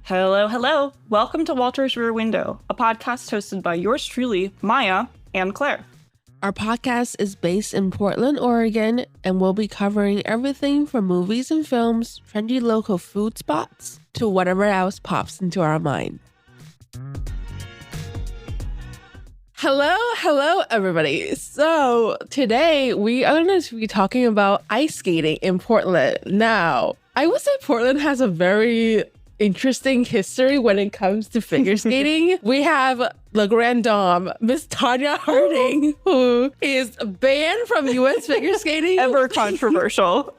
Hello, hello. Welcome to Walter's Rear Window, a podcast hosted by yours truly, Maya and Claire. Our podcast is based in Portland, Oregon, and we'll be covering everything from movies and films, trendy local food spots, to whatever else pops into our mind. Hello, everybody. So today we are going to be talking about ice skating in Portland. Now, I would say Portland has a very interesting history when it comes to figure skating. We have the grand dame, Miss Tonya Harding, who is banned from U.S. figure skating. Ever controversial.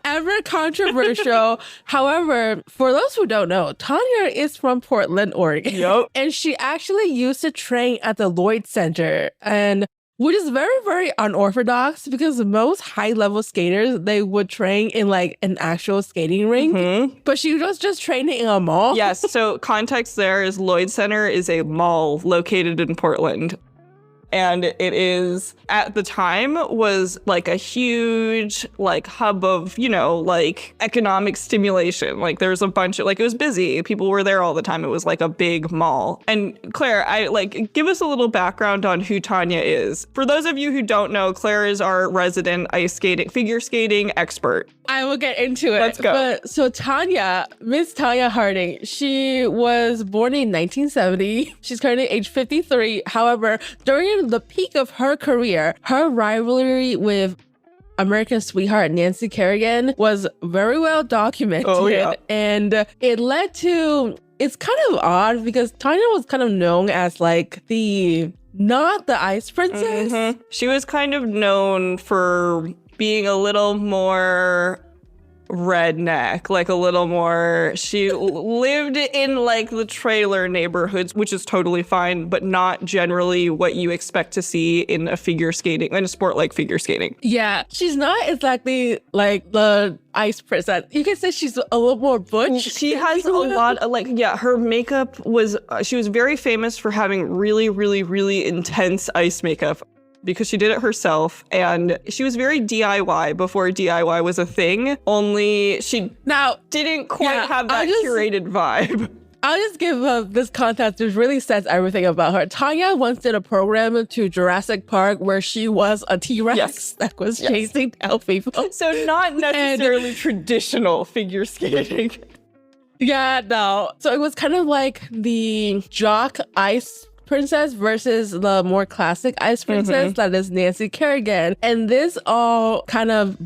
However, for those who don't know, Tonya is from Portland, Oregon. Yep. And she actually used to train at the Lloyd Center, and which is very, very unorthodox because most high-level skaters, they would train in like an actual skating rink. Mm-hmm. But she was just training in a mall. Yes, so context there is Lloyd Center is a mall located in Portland. And it is, at the time, was like a huge like hub of, like economic stimulation. Like there was a bunch of, like it was busy. People were there all the time. It was like a big mall. And Claire, give us a little background on who Tonya is. For those of you who don't know, Claire is our resident figure skating expert. I will get into it. Let's go. But so Tonya, Miss Tonya Harding, she was born in 1970. She's currently age 53. However, during the peak of her career, her rivalry with American sweetheart Nancy Kerrigan was very well documented. Oh, yeah. And it led to, it's kind of odd because Tonya was kind of known as like not the ice princess. Mm-hmm. She was kind of known for being a little more redneck, like a little more, she lived in like the trailer neighborhoods, which is totally fine, but not generally what you expect to see in a sport like figure skating. Yeah, she's not exactly like the ice princess. You can say she's a little more butch. She has a lot of her makeup was, she was very famous for having really, really, really intense ice makeup, because she did it herself, and she was very DIY before DIY was a thing, only she didn't quite have that curated vibe. I'll just give this context, which really says everything about her. Tonya once did a program to Jurassic Park where she was a T-Rex that was chasing down people. So not necessarily traditional figure skating. Yeah, no. So it was kind of like the jock ice princess versus the more classic ice princess that is Nancy Kerrigan. And this all kind of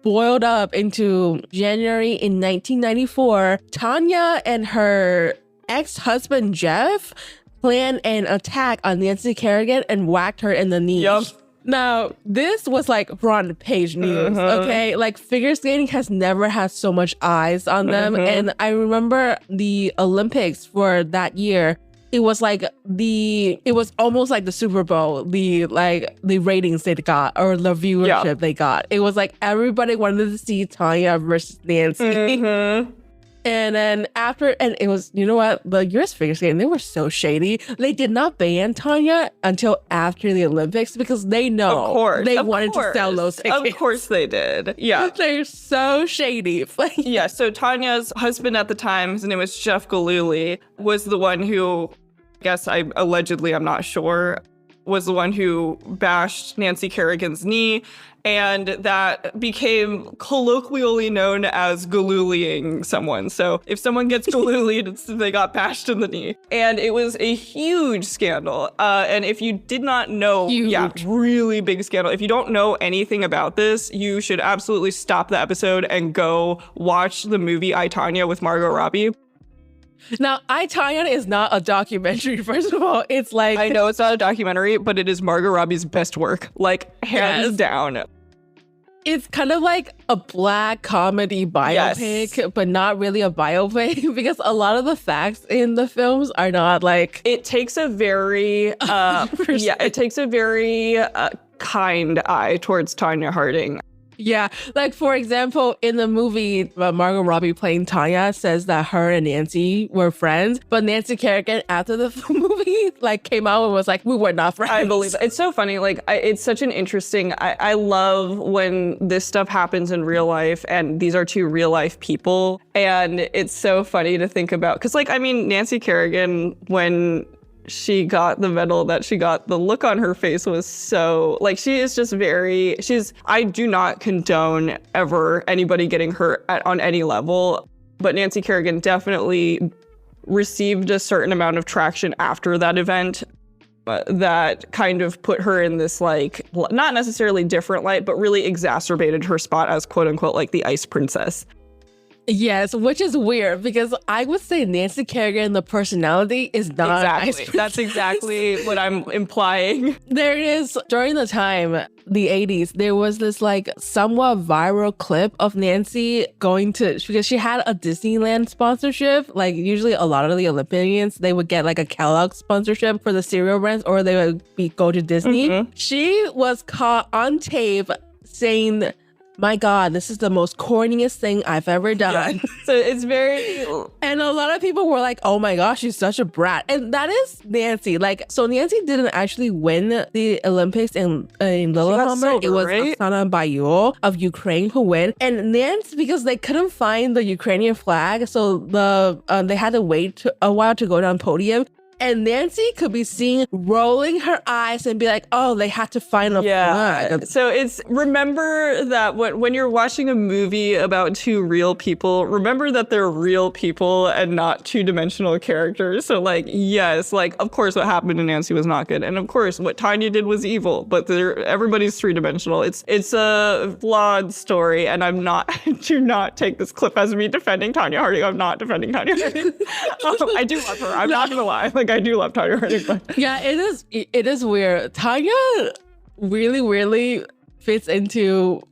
boiled up into January in 1994. Tonya and her ex-husband Jeff planned an attack on Nancy Kerrigan and whacked her in the knee. Yep. Now, this was like front page news, okay? Like figure skating has never had so much eyes on them. And I remember the Olympics for that year, it was almost like the Super Bowl, the ratings they got or the viewership they got. It was like everybody wanted to see Tonya versus Nancy. And then it was, you know what? The US figure skating, they were so shady. They did not ban Tonya until after the Olympics because they know they wanted to sell those tickets. Of course they did. Yeah. They're so shady. Yeah, so Tanya's husband at the time, his name was Jeff Gillooly, was the one who, I'm not sure, was the one who bashed Nancy Kerrigan's knee, and that became colloquially known as galloolying someone. So if someone gets galloolyed, they got bashed in the knee. And it was a huge scandal. And if you did not know, really big scandal. If you don't know anything about this, you should absolutely stop the episode and go watch the movie I, Tonya with Margot Robbie. Now, I, Tonya is not a documentary, first of all. It's like, I know it's not a documentary, but it is Margot Robbie's best work. Like, hands down. It's kind of like a black comedy biopic, but not really a biopic because a lot of the facts in the films are not like... It takes a very, kind eye towards Tonya Harding. Yeah, like for example, in the movie, Margot Robbie playing Tonya says that her and Nancy were friends, but Nancy Kerrigan after the movie like came out and was like, we were not friends. I believe it. It's so funny. Like, it's such an interesting. I love when this stuff happens in real life, and these are two real life people, and it's so funny to think about. Because, like, I mean, Nancy Kerrigan, when she got the medal that she got, the look on her face was so, like, she is just very, I do not condone ever anybody getting hurt on any level, but Nancy Kerrigan definitely received a certain amount of traction after that event that kind of put her in this, like, not necessarily different light, but really exacerbated her spot as quote unquote, like, the ice princess. Yes, which is weird because I would say Nancy Kerrigan, the personality, is not exactly. That's exactly what I'm implying. There is, during the time, the 80s, there was this like somewhat viral clip of Nancy going to, because she had a Disneyland sponsorship. Like usually a lot of the Olympians, they would get like a Kellogg sponsorship for the cereal brands, or they would go to Disney. Mm-hmm. She was caught on tape saying, my God, this is the most corniest thing I've ever done. Yeah. So it's very... And a lot of people were like, oh my gosh, she's such a brat. And that is Nancy. Like, so Nancy didn't actually win the Olympics in Lillehammer. It was right? Oksana Bayul of Ukraine who won. And Nancy, because they couldn't find the Ukrainian flag, so they had to wait a while to go down podium. And Nancy could be seen rolling her eyes and be like, oh, they had to find a flag. So it's, remember that when you're watching a movie about two real people, remember that they're real people and not two-dimensional characters. So like, yes, like, of course what happened to Nancy was not good. And of course what Tonya did was evil, but everybody's three-dimensional. It's a flawed story, and do not take this clip as me defending Tonya Harding. I'm not defending Tonya Harding. I do love her. I'm not gonna lie. Like, I do love Tonya Harding, but yeah, it is weird. Tonya really, really fits into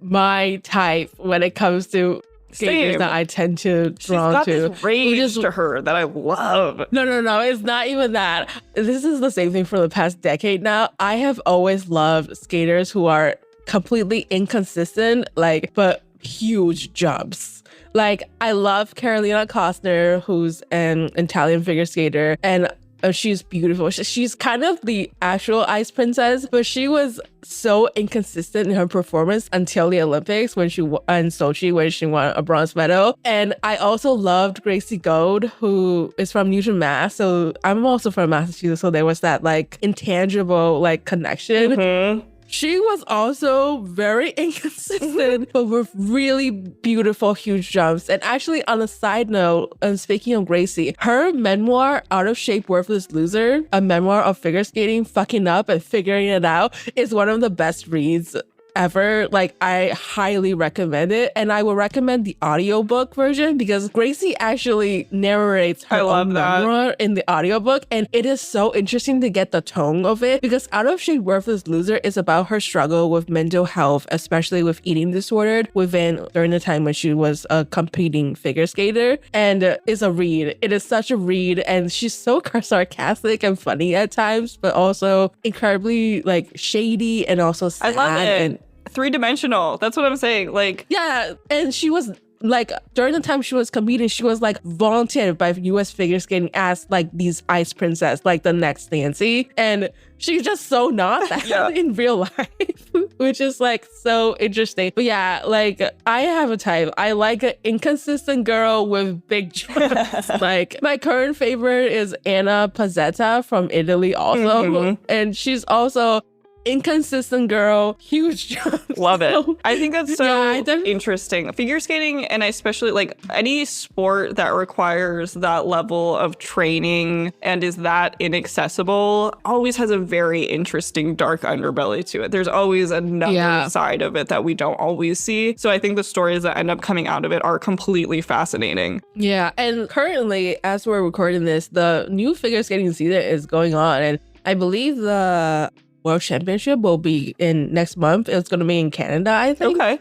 my type when it comes to skaters that I tend to draw to. She's got this rage to her that I love. No, it's not even that. This is the same thing for the past decade now. I have always loved skaters who are completely inconsistent, like, but huge jumps. Like, I love Carolina Costner, who's an Italian figure skater, and she's beautiful. She's kind of the actual ice princess, but she was so inconsistent in her performance until the Olympics in Sochi, when she won a bronze medal. And I also loved Gracie Gold, who is from Newton, Mass. So I'm also from Massachusetts, so there was that like intangible like connection. Mm-hmm. She was also very inconsistent, but with really beautiful, huge jumps. And actually, on a side note, speaking of Gracie, her memoir, Out of Shape, Worthless Loser, a memoir of figure skating, fucking up and figuring it out, is one of the best reads ever. Like, I highly recommend it, and I would recommend the audiobook version because Gracie actually narrates her own memoir in the audiobook, and it is so interesting to get the tone of it because Out of Shape, Worthless Loser is about her struggle with mental health, especially with eating disorder during the time when she was a competing figure skater, and it's a read. It is such a read, and she's so sarcastic and funny at times, but also incredibly like shady and also sad. I love it. And three-dimensional. That's what I'm saying. Like, yeah, and she was like, during the time she was competing, she was like volunteered by US figure skating as like these ice princess, like the next Nancy, and she's just so not that in real life, which is like so interesting. But yeah, like, I have a type. I like an inconsistent girl with big jumps. Like, my current favorite is Anna Pazzetta from Italy also, mm-hmm. and she's also inconsistent girl, huge jumps. Love it. I think that's so interesting. Figure skating, and especially like any sport that requires that level of training and is that inaccessible, always has a very interesting dark underbelly to it. There's always another side of it that we don't always see. So I think the stories that end up coming out of it are completely fascinating. Yeah, and currently, as we're recording this, the new figure skating season is going on, and I believe the World Championship will be in next month. It's going to be in Canada, I think. Okay.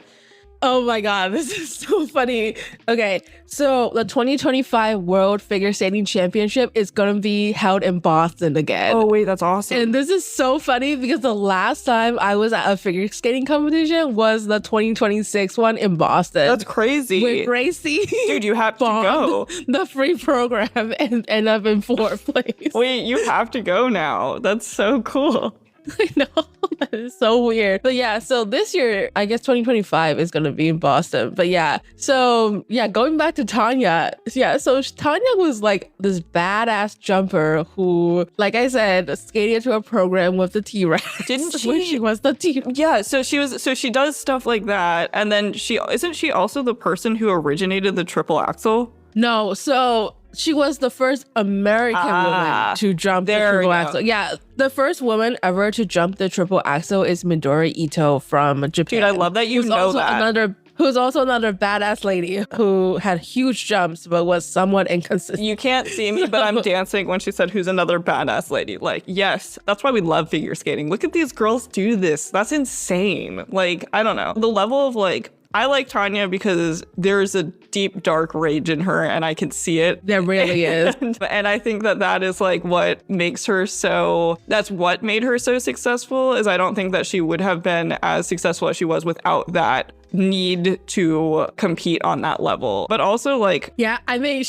Oh my God, this is so funny. Okay, so the 2025 World Figure Skating Championship is going to be held in Boston again. Oh, wait, that's awesome. And this is so funny because the last time I was at a figure skating competition was the 2026 one in Boston. That's crazy. With Gracie. Dude, you have to go. The free program and end up in fourth place. Wait, you have to go now. That's so cool. I know. That is so weird. But yeah, so this year, I guess 2025 is going to be in Boston. But yeah, so yeah, going back to Tonya. Yeah, so Tonya was like this badass jumper who, like I said, skated to a program with the T-Rex. Didn't she? When she was the T-Rex. Yeah, so she does stuff like that. And then isn't she also the person who originated the triple axel? No, so she was the first American woman to jump the triple axel. Yeah, the first woman ever to jump the triple axel is Midori Ito from Japan. Dude, I love that you know that. Who's also another badass lady who had huge jumps but was somewhat inconsistent. You can't see me, but I'm dancing when she said, who's another badass lady? Like, yes, that's why we love figure skating. Look at these girls do this. That's insane. Like, I don't know. The level of like, I like Tonya because there's a deep, dark rage in her, and I can see it. There really is. And I think that is like what makes her so, that's what made her so successful, is I don't think that she would have been as successful as she was without that need to compete on that level. But also like, yeah, I mean,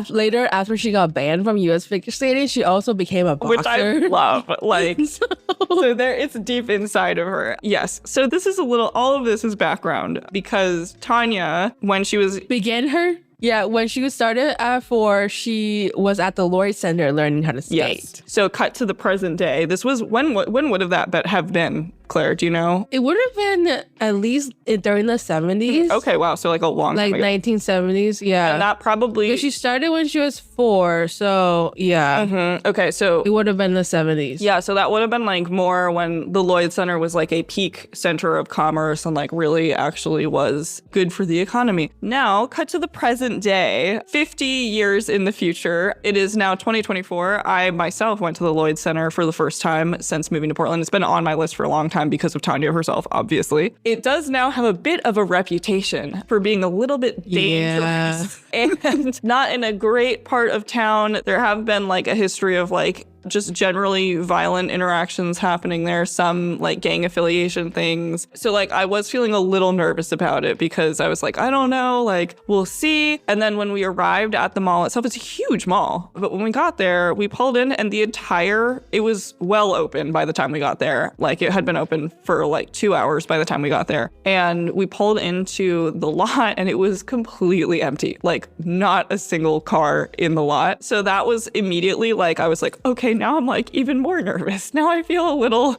later after she got banned from US figure skating, she also became a boxer. Which I love. Like, so there, it's deep inside of her. Yes. So this is all of this is background because Tonya, when she was when she started at 4, she was at the Lloyd Center learning how to skate. Yes. So cut to the present day. This was when would that have been, Claire? Do you know? It would have been at least during the 70s. Okay, wow. So like a long time ago. 1970s, yeah. And that probably... Because she started when she was 4, so yeah. Mm-hmm. Okay, so... It would have been the 70s. Yeah, so that would have been like more when the Lloyd Center was like a peak center of commerce and like really actually was good for the economy. Now, cut to the present day, 50 years in the future. It is now 2024. I myself went to the Lloyd Center for the first time since moving to Portland. It's been on my list for a long time because of Tonya herself, obviously. It does now have a bit of a reputation for being a little bit dangerous and not in a great part of town. There have been like a history of like just generally violent interactions happening there, some like gang affiliation things. So like I was feeling a little nervous about it because I was like, I don't know, like we'll see. And then when we arrived at the mall itself, it's a huge mall. But when we got there, we pulled in and it was well open by the time we got there. Like it had been open for like 2 hours by the time we got there. And we pulled into the lot and it was completely empty, like not a single car in the lot. So that was immediately like, I was like, okay, now I'm like even more nervous. Now I feel a little,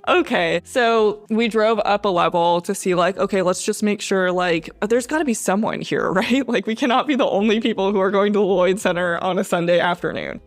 okay. So we drove up a level to see like, okay, let's just make sure like there's got to be someone here, right? Like we cannot be the only people who are going to the Lloyd Center on a Sunday afternoon.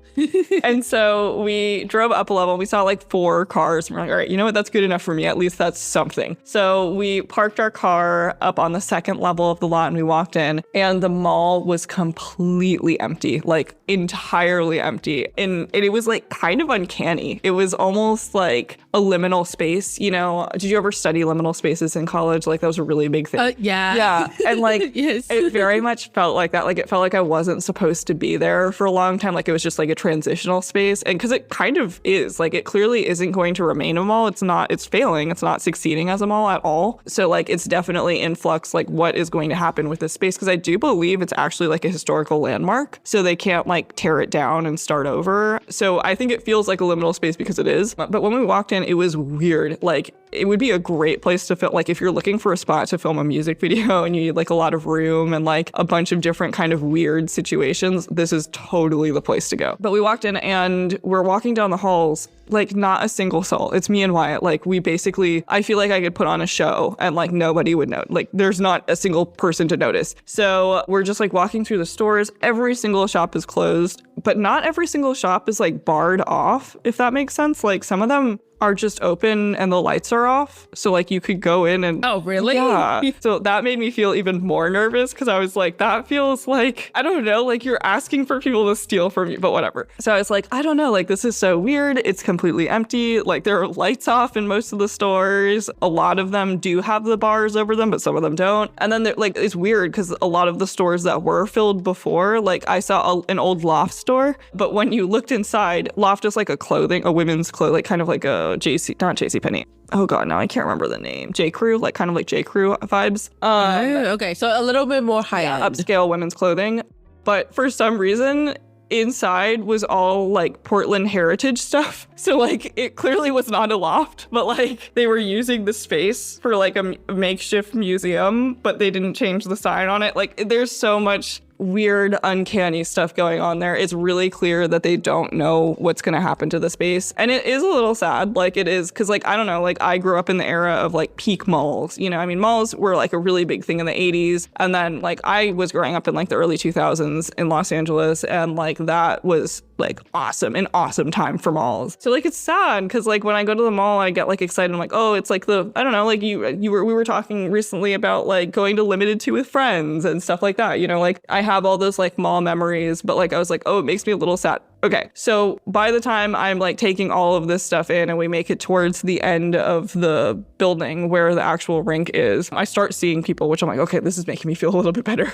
And so we drove up a level. We saw like 4 cars. And we're like, all right, you know what? That's good enough for me. At least that's something. So we parked our car up on the second level of the lot and we walked in and the mall was completely empty, like entirely empty. And it was like kind of uncanny. It was almost like a liminal space. You know, did you ever study liminal spaces in college? Like that was a really big thing. Yeah. Yeah. And like, yes. It very much felt like that. Like it felt like I wasn't supposed to be there for a long time. Like it was just like a transitional space. And because it kind of is, like it clearly isn't going to remain a mall. It's failing. It's not succeeding as a mall at all. So like it's definitely in flux, like what is going to happen with this space? Because I do believe it's actually like a historical landmark. So they can't like tear it down and start over. So I think it feels like a liminal space because it is. But when we walked in, it was weird. Like it would be a great place to film. Like if you're looking for a spot to film a music video and you need like a lot of room and like a bunch of different kind of weird situations, this is totally the place to go. But we walked in and we're walking down the halls, like not a single soul. It's me and Wyatt. Like we basically, I feel like I could put on a show and like nobody would know. Like there's not a single person to notice. So we're just like walking through the stores. Every single shop is closed, but not every single shop is like barred off, if that makes sense. Like some of them are just open and the lights are off. So like you could go in and... Oh, really? Yeah. So that made me feel even more nervous because I was like, that feels like, I don't know, like you're asking for people to steal from you, but whatever. So I was like, I don't know, like this is so weird. It's completely empty. Like there are lights off in most of the stores. A lot of them do have the bars over them, but some of them don't. And then like it's weird because a lot of the stores that were filled before, like I saw an old Loft store, but when you looked inside, Loft is like a women's clothing, like kind of like a not JCPenney. Oh God, now I can't remember the name. J. Crew, like kind of like J. Crew vibes. Okay, so a little bit more high-end. Upscale women's clothing. But for some reason, inside was all like Portland heritage stuff. So like it clearly was not a Loft, but like they were using the space for like a makeshift museum, but they didn't change the sign on it. Like there's so much weird, uncanny stuff going on there. It's really clear that they don't know what's going to happen to the space. And it is a little sad. Like it is, because like, I don't know, like I grew up in the era of like peak malls, you know, I mean, malls were like a really big thing in the 80s. And then like I was growing up in like the early 2000s in Los Angeles. And like that was like an awesome time for malls. So like it's sad because like when I go to the mall, I get like excited. I'm like, oh, it's like I don't know, like we were talking recently about like going to Limited 2 with friends and stuff like that. You know, like I have all those like mall memories, but like I was like, oh, it makes me a little sad. Okay, so by the time I'm like taking all of this stuff in and we make it towards the end of the building where the actual rink is, I start seeing people, which I'm like, okay, this is making me feel a little bit better.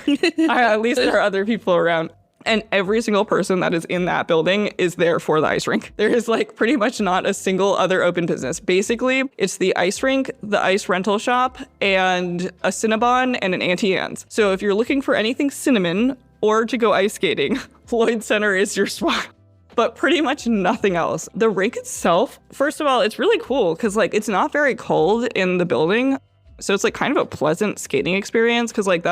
At least there are other people around. And every single person that is in that building is there for the ice rink. There is like pretty much not a single other open business. Basically, it's the ice rink, the ice rental shop, and a Cinnabon and an Auntie Anne's. So if you're looking for anything cinnamon or to go ice skating, Lloyd Center is your spot. But pretty much nothing else. The rink itself, first of all, it's really cool because like it's not very cold in the building. So it's like kind of a pleasant skating experience because like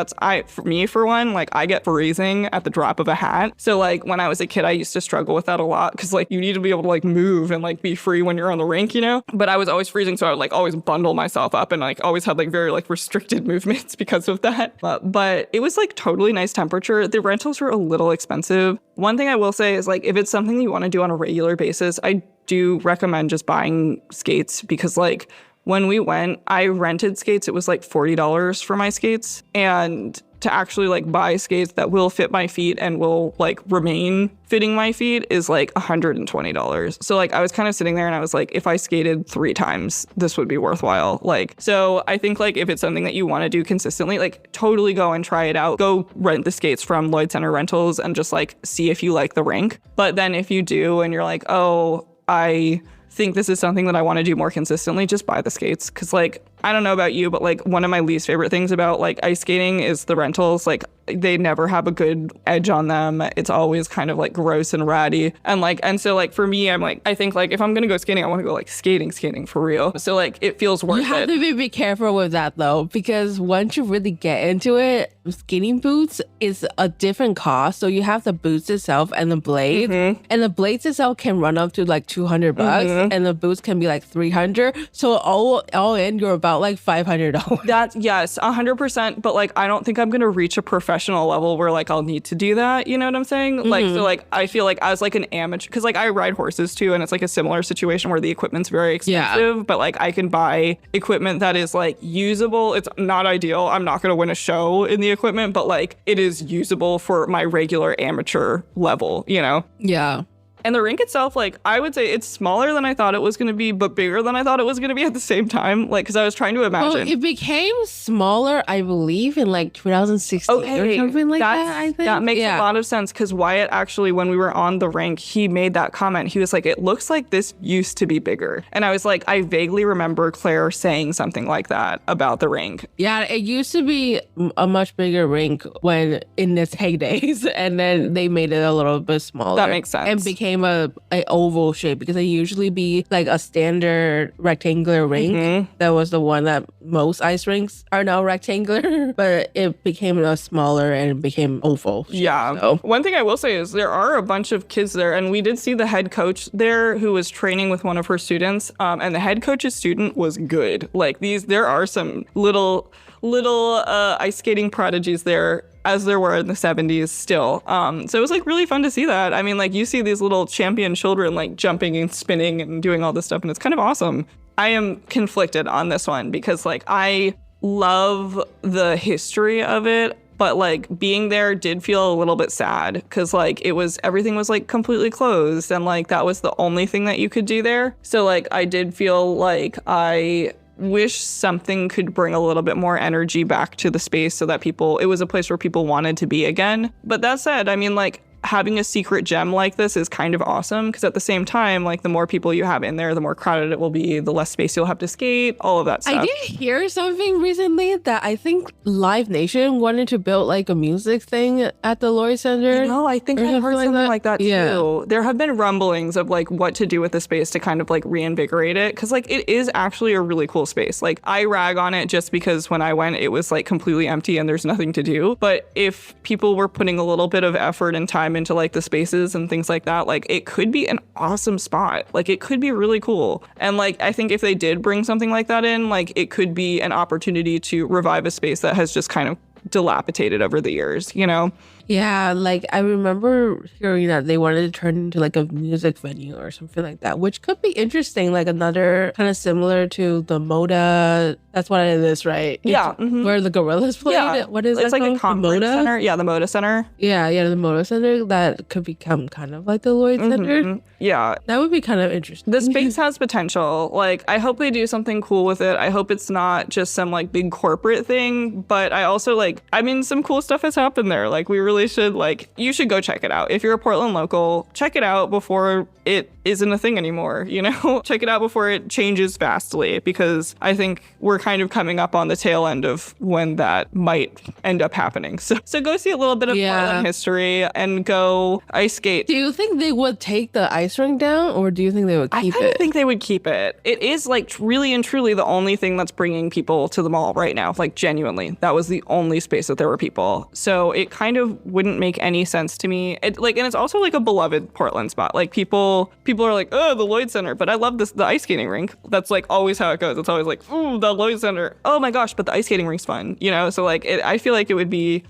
for me, for one, like I get freezing at the drop of a hat. So like when I was a kid, I used to struggle with that a lot because like you need to be able to like move and like be free when you're on the rink, you know? But I was always freezing. So I would like always bundle myself up and like always had like very like restricted movements because of that. But it was like totally nice temperature. The rentals were a little expensive. One thing I will say is like if it's something you want to do on a regular basis, I do recommend just buying skates because like when we went, I rented skates. It was like $40 for my skates. And to actually like buy skates that will fit my feet and will like remain fitting my feet is like $120. So like I was kind of sitting there and I was like, if I skated 3 times, this would be worthwhile. Like, so I think like if it's something that you want to do consistently, like totally go and try it out. Go rent the skates from Lloyd Center Rentals and just like see if you like the rink. But then if you do and you're like, oh, I think this is something that I want to do more consistently, just buy the skates. Cause like, I don't know about you, but like one of my least favorite things about like ice skating is the rentals. Like they never have a good edge on them. It's always kind of like gross and ratty. And so like for me, I'm like, I think like if I'm going to go skating, I want to go like skating for real. So like it feels worth it. You have to be careful with that though, because once you really get into it, skating boots is a different cost. So you have the boots itself and the blades, and the blades itself can run up to like $200 and the boots can be like $300. So all in, you're about like $500. That's yes, 100%. But like, I don't think I'm going to reach a professional level where like I'll need to do that. You know what I'm saying? Like, so like, I feel like as like an amateur, cause like I ride horses too. And it's like a similar situation where the equipment's very expensive, but like I can buy equipment that is like usable. It's not ideal. I'm not going to win a show in the equipment, but like it is usable for my regular amateur level, you know? Yeah. And the rink itself, like, I would say it's smaller than I thought it was going to be, but bigger than I thought it was going to be at the same time. Like, because I was trying to imagine. Well, it became smaller, I believe, in like 2016 or something like that, I think. That makes a lot of sense because Wyatt actually, when we were on the rink, he made that comment. He was like, it looks like this used to be bigger. And I was like, I vaguely remember Claire saying something like that about the rink. Yeah, it used to be a much bigger rink when in its heydays, and then they made it a little bit smaller. That makes sense. And became a oval shape because it usually be like a standard rectangular rink. That was the one that most ice rinks are now rectangular, but it became a smaller and became oval shape, yeah. So. One thing I will say is there are a bunch of kids there, and we did see the head coach there who was training with one of her students, and the head coach's student was good. Like there are some little ice skating prodigies there. as there were in the 70s still. So it was like really fun to see that. I mean, like you see these little champion children like jumping and spinning and doing all this stuff, and it's kind of awesome. I am conflicted on this one because like I love the history of it, but like being there did feel a little bit sad because like everything was like completely closed, and like that was the only thing that you could do there. So like I did feel like I wish something could bring a little bit more energy back to the space so that it was a place where people wanted to be again. But that said, I mean, like having a secret gem like this is kind of awesome because at the same time, like the more people you have in there, the more crowded it will be, the less space you'll have to skate, all of that stuff. I did hear something recently that I think Live Nation wanted to build like a music thing at the Lloyd Center. No, I think I heard something like that too. Yeah. There have been rumblings of like what to do with the space to kind of like reinvigorate it because like it is actually a really cool space. Like I rag on it just because when I went, it was like completely empty and there's nothing to do. But if people were putting a little bit of effort and time into like the spaces and things like that, like it could be an awesome spot. Like it could be really cool. And like I think if they did bring something like that in, like it could be an opportunity to revive a space that has just kind of dilapidated over the years, you know? Yeah, like I remember hearing that they wanted to turn it into like a music venue or something like that, which could be interesting, like another kind of similar to the Moda. That's what it is, right? Yeah. Where the Gorillas played. Yeah. What is it's that like called? a conference center. Yeah, the Moda Center. Yeah, the Moda Center. That could become kind of like the Lloyd Center. Yeah. That would be kind of interesting. The space has potential. Like, I hope they do something cool with it. I hope it's not just some like big corporate thing, but I also like, I mean, some cool stuff has happened there. Like, we really should you should go check it out. If you're a Portland local, check it out before it isn't a thing anymore, you know? Check it out before it changes vastly, because I think we're kind of coming up on the tail end of when that might end up happening. So go see a little bit of Portland history and go ice skate. Do you think they would take the ice rink down, or do you think they would keep it? I kind of think they would keep it. It is like really and truly the only thing that's bringing people to the mall right now. Like genuinely, that was the only space that there were people. So it kind of wouldn't make any sense to me. And it's also like a beloved Portland spot. Like people are like, oh, the Lloyd Center, but I love the ice skating rink. That's like always how it goes. It's always like, ooh, the Lloyd Center. Oh my gosh, but the ice skating rink's fun, you know? So like, I feel like it would be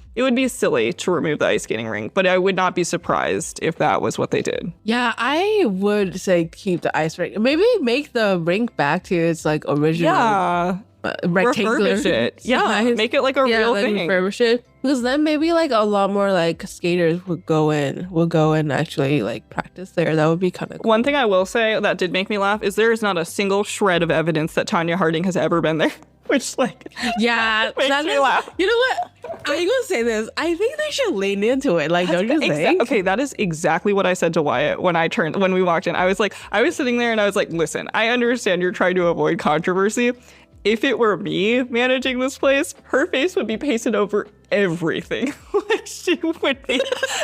silly to remove the ice skating rink, but I would not be surprised if that was what they did. Yeah, I would say keep the ice rink. Maybe make the rink back to its like original. Yeah. Rectangular refurbish it. Yeah, make it like a real thing. Refurbish it, because then maybe like a lot more like skaters would go and actually like practice there. That would be kind of cool. One thing I will say that did make me laugh is there is not a single shred of evidence that Tonya Harding has ever been there. Which like makes me laugh. You know what? I'm gonna say this. I think they should lean into it. Like, don't you think? Okay, that is exactly what I said to Wyatt when we walked in. I was sitting there and I was like, listen, I understand you're trying to avoid controversy. If it were me managing this place, her face would be pasted over everything.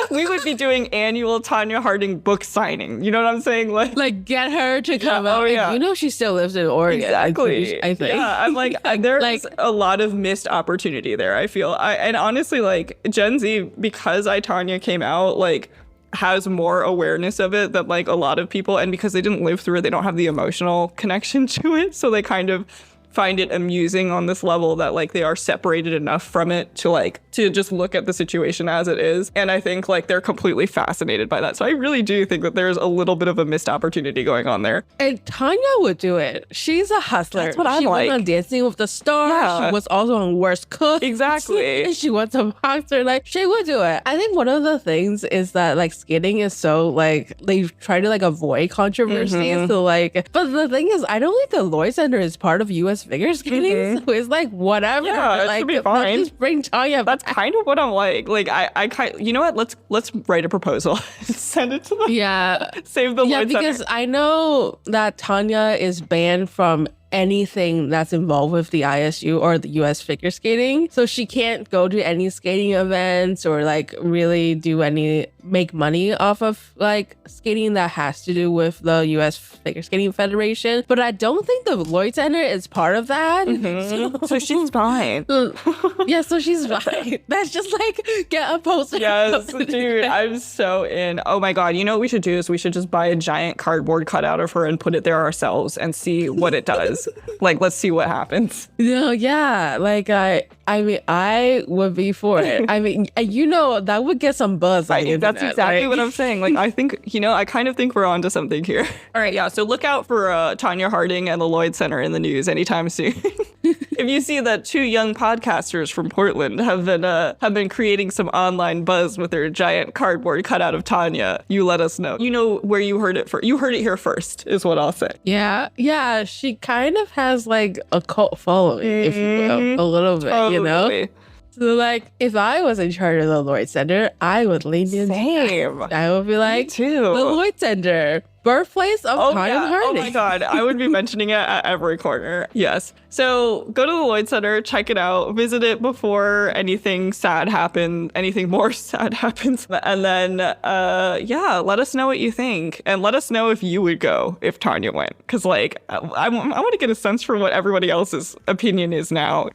We would be doing annual Tonya Harding book signing. You know what I'm saying? Like get her to come out. Oh, yeah. You know, she still lives in Oregon. Exactly. I think. Yeah, I'm like, there's a lot of missed opportunity there, I feel. And honestly, like Gen Z, because Tonya came out, like, has more awareness of it than like a lot of people. And because they didn't live through it, they don't have the emotional connection to it. So they kind of find it amusing on this level that like they are separated enough from it to just look at the situation as it is. And I think like they're completely fascinated by that. So I really do think that there's a little bit of a missed opportunity going on there. And Tonya would do it. She's a hustler. That's what I'm she like. She went on Dancing with the Stars. Yeah. She was also on Worst Cook. Exactly. She went to boxer. Like she would do it. I think one of the things is that like skating is so like they try to like avoid controversy. So like, but the thing is, I don't think the Lloyd Center is part of U.S. figure skating. So it's like whatever. Yeah, it like, should be fine. Just bring Tonya back. That's kind of what I'm like. Like I kind, you know what? Let's write a proposal. Send it to them. Yeah. Save the Lloyd Center. Because I know that Tonya is banned from anything that's involved with the ISU or the US figure skating. So she can't go to any skating events or like really make money off of like skating that has to do with the US Figure Skating Federation. But I don't think the Lloyd Center is part of that. So she's fine. Yeah, so she's fine. That's just like get a poster. Yes, dude, I'm so in. Oh my God. You know what we should do is we should just buy a giant cardboard cutout of her and put it there ourselves and see what it does. Like, let's see what happens. Yeah, like I mean, I would be for it. I mean, you know, that would get some buzz. On the internet, That's exactly right? what I'm saying. Like, I think, I kind of think we're onto something here. All right, yeah. So look out for Tonya Harding and the Lloyd Center in the news anytime soon. If you see that 2 young podcasters from Portland have been creating some online buzz with their giant cardboard cutout of Tonya, you let us know. You know where you heard it first. You heard it here first, is what I'll say. Yeah. She kind of has like a cult following, if you will, a little bit, you know? So like, if I was in charge of the Lloyd Center, I would lean in. Same. I would be like, Me too. The Lloyd Center, birthplace of Tonya Harding. Oh my God. I would be mentioning it at every corner. Yes. So go to the Lloyd Center, check it out, visit it before anything more sad happens. And then, let us know what you think. And let us know if you would go if Tonya went. Because, like, I want to get a sense for what everybody else's opinion is now.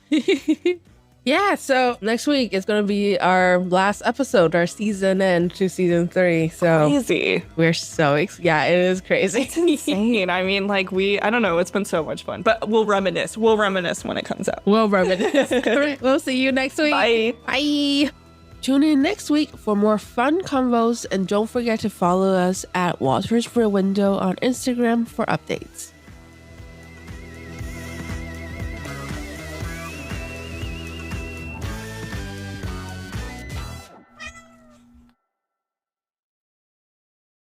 Yeah, so next week is going to be our last episode, our season end to season 3. So crazy. We're so excited. Yeah, it is crazy. It's insane. I mean, like, I don't know. It's been so much fun. But we'll reminisce. We'll reminisce when it comes out. We'll reminisce. All right, we'll see you next week. Bye. Bye. Tune in next week for more fun convos. And don't forget to follow us at Walter's Rear Window on Instagram for updates.